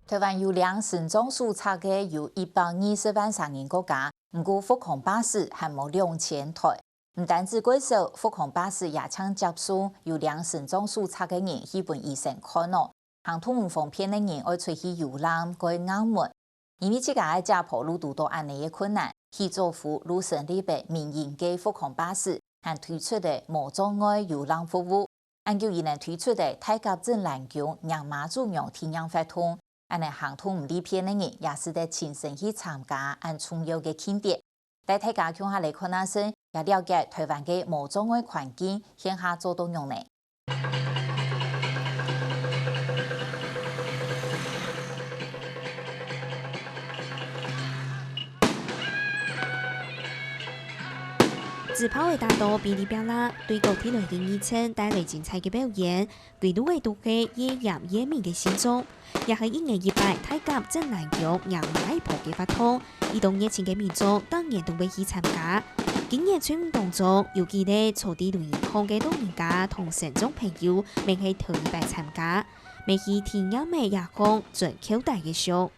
台湾有两省总数差嘅有120万3人国家，不过复航巴士还冇2000台。唔单止贵少，复航巴士也抢接数有两省总数差嘅人基本医生看咯。行通唔方便嘅人爱出去游览、去澳门，因为这个喺家坡路途多安尼嘅困难，去造福路省里边民营嘅复航巴士，还推出嘅无障碍游览服务。按照伊能推出嘅泰甲镇蓝桥让马祖让天阳发通。安尼行通唔理偏嘅人，也是得亲身去参加按重要嘅庆典。带大家向下嚟看下先，也了解台湾嘅无障碍环境，向下做到用呢。自跑的大道比利表拉对高铁类嘅热情带来精彩嘅表演，归路嘅都系野盐野味嘅心中，也系一年一拜泰甲镇南桥让马一坡嘅发通，移动热情嘅民众当然都会去参加。今年春运当中，有几个草地轮椅控嘅老人家同城中朋友，未去头一摆参加，未去天阳美夜空准口袋嘅show。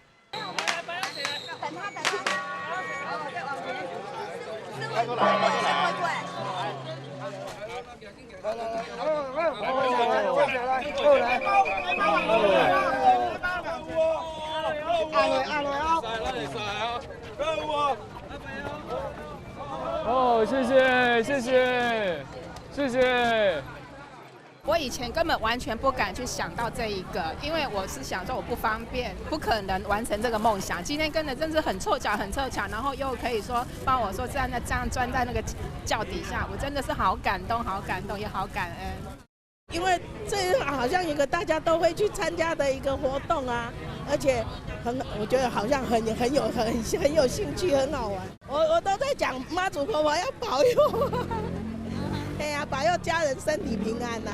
哦，谢谢，谢谢，谢谢。我以前根本完全不敢去想到这一个，因为我是想说我不方便，不可能完成这个梦想。今天跟的真是很凑巧，很凑巧，然后又可以说帮我说这样钻在那个轿底下，我真的是好感动，好感动，也好感恩。因为这好像一个大家都会去参加的一个活动啊，而且我觉得好像很有兴趣，很好玩。我都在讲妈祖婆婆要保佑，哎呀，保佑家人身体平安呐。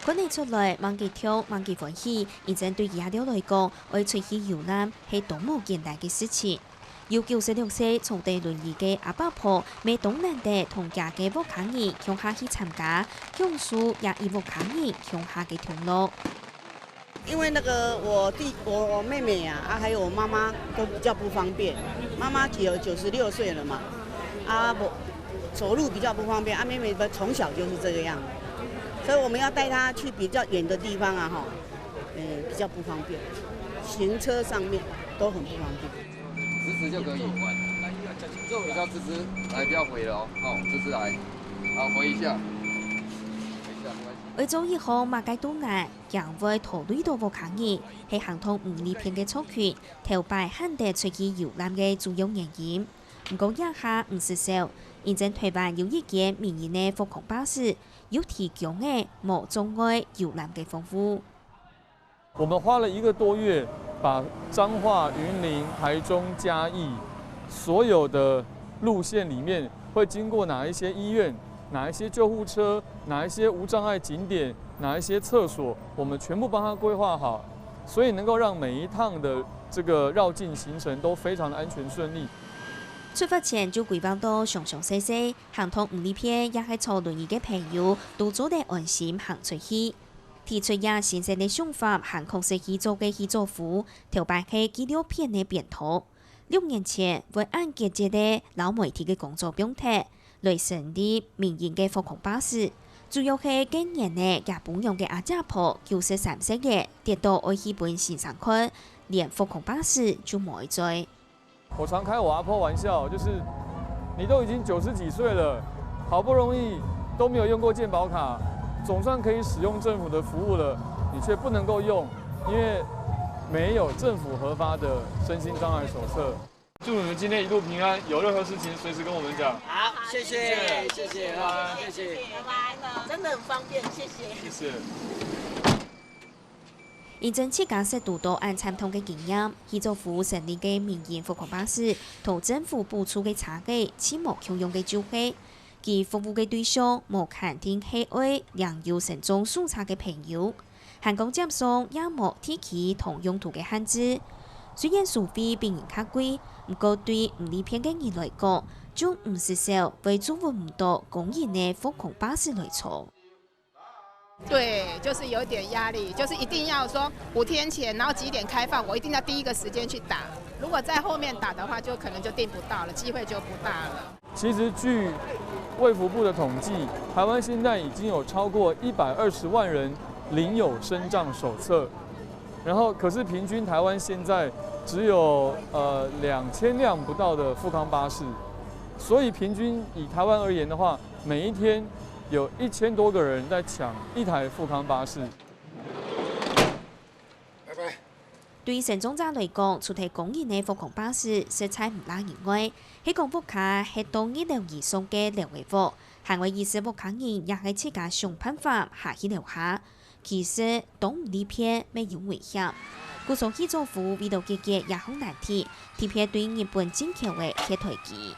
看得出来，忘记跳，忘记欢喜，以前对亚洲来讲，爱出去游览是多么简单嘅事情。有96岁坐地轮椅嘅阿伯婆，每东南地同家嘅木卡人向下去参加，享受也以木卡人向下嘅通路。因为那个我妹妹呀，还有我妈妈都比较不方便。妈妈有96岁了嘛，我走路比较不方便。妹妹从小就是这个样子，所以我们要带她去比较远的地方啊，比较不方便，行车上面都很不方便。直直就可以，比较直直，来不要回了哦，直直来，好回一下。为咗以后马街东南，让会头对到无卡人，系行通5里片嘅族群，头摆肯定出去游览嘅主要原因。不过眼下唔是少，现正台湾有一件民营嘅复航巴士，有提供嘅无障碍游览嘅服务。我们花了1个多月，把彰化、云林、台中、嘉义所有的路线里面会经过哪一些医院、哪一些救护车、哪一些无障碍景点、哪一些厕所，我们全部帮他规划好，所以能够让每一趟的这个绕境行程都非常的安全顺利。出发前就规划到详详细细，行通5里片也系坐轮椅嘅朋友都做得安心行出去。提出也新鲜的想法，韩国式去做嘅去做服，头摆係紀錄片嘅編圖。6年前為按揭接的老媒體嘅工作標題，來成立民營嘅復航巴士，主要係今年嘅日本用嘅阿家婆93歲嘅跌到愛去本線上看，連復航巴士就冇追。我常開我阿婆玩笑，就是你都已經90幾歲了，好不容易都沒有用過健保卡。總算可以使用政府的服務了，你卻不能夠用，因為沒有政府核發的身心障礙手冊。祝你們今天一路平安，有任何事情隨時跟我們講。好，謝謝，謝謝，拜拜，謝謝，拜拜，真的很方便，謝謝。謝謝。現正設假設度到按參通嘅經驗，去做服務成立嘅民營復航巴士，同政府補助嘅差價，起冇共用嘅機會。其服務嘅對象無限定係愛讓有成種選擇嘅朋友，韓國接送也無天氣同用途嘅限制。雖然收費比人較貴，不過對5里片嘅人來講，就唔是少為租換唔到公營嘅復航巴士來坐。对，就是有点压力，就是一定要说5天前，然后几点开放，我一定要第一个时间去打。如果在后面打的话，就可能就订不到了，机会就不大了。其实据卫福部的统计，台湾现在已经有超过120万人领有身障手册，然后可是平均台湾现在只有2000辆不到的复康巴士，所以平均以台湾而言的话，每一天有1000多个人在抢一台复康巴士。拜拜。对省总站来讲，除提公营的复康巴士色彩唔拉以外，喺公布卡係當日流移送嘅流維服，行為意思復卡人也係設計上辦法下去留下。其實當唔呢片沒有危險，故所去做服務味道嘅也好難題，特別對日本進口嘅鐵腿機。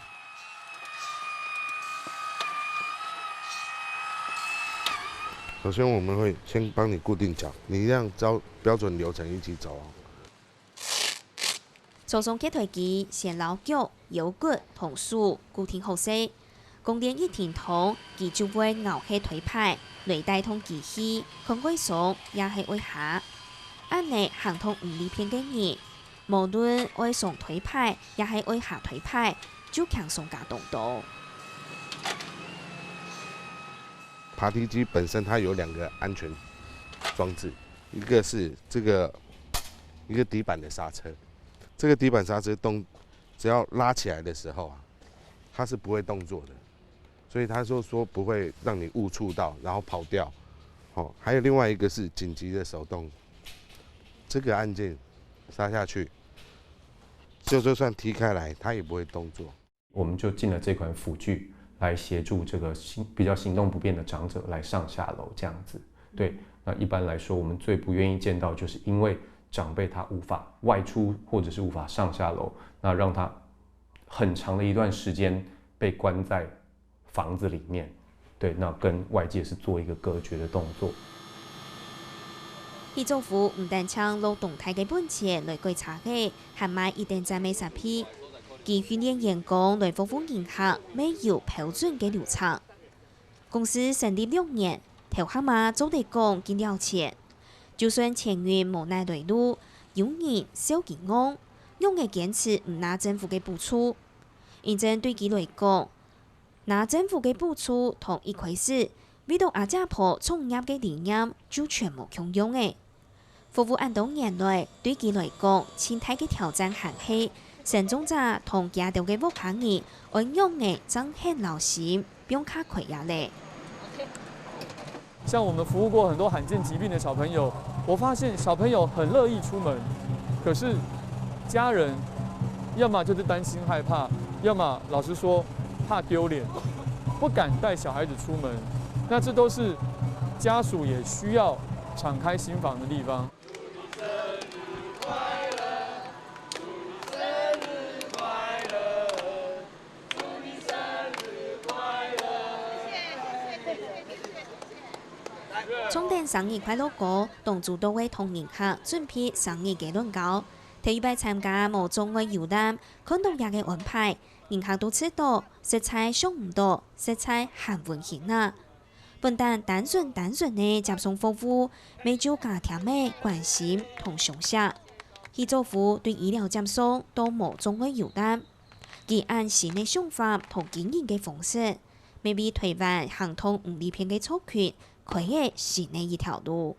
首先，我們會先幫你固定腳，你一樣照標準流程一起走哦。坐上鐵腿機，先橈腳、腰骨同手固定好勢。供電一停通，佢就會咬起腿牌，累帶通機器，看過上也係會下。按呢行通5里片嘅人，無論會上腿牌，也係會下腿牌，就強鬆加動作。爬梯機本身它有2個安全裝置，一個是一個底板的剎車，這個底板剎車只要拉起來的時候啊，它是不會動作的，所以他說不會讓你誤觸到，然後跑掉。哦，還有另外一個是緊急的手動，這個按鍵剎下去，就算踢開來，它也不會動作。我們就進了這款輔具來協助這個比較行動不便的長者來上下樓這樣子。對，那一般來說，我們最不願意見到，就是因為長輩他無法外出或者是無法上下樓，那讓他很長的一段時間被關在房子裡面。對，那跟外界是做一個隔絕的動作。去做服唔但將勞動態嘅本錢來觀察嘅，還買一定讚美實批。佢訓練員工來服務銀行，沒有標準嘅流程。公司成立6年，頭下嘛做地工見了錢，就算前運無奈來路，有人小健安，用嘅堅持唔拿政府嘅補助。認真對佢來講，拿政府嘅補助同一回事，為到阿家婆創業嘅理念就全無共用嘅。服務按多年來，對佢來講，前提嘅挑戰還係省總站同家頭嘅屋企人，按用嘅真很勞心，不用卡虧壓力。像我們服務過很多罕見疾病的小朋友，我發現小朋友很樂意出門，可是家人要麼就是擔心害怕，要麼老實說怕丟臉，不敢帶小孩子出門。那這都是家屬也需要敞開心房的地方。充電生日快樂歌，同主都會同銀行準備生日嘅論稿。第一擺參加無總會遊覽，看到也嘅安排，銀行都知道食材上唔多，食材很溫馨啊。本單單純嘅接送服務，未做家庭嘅關心同想象。去做服對醫療接送都無總會遊覽，佢按新嘅想法同經營嘅方式，未必台灣行通5里片嘅錯缺。佢係新的一條路。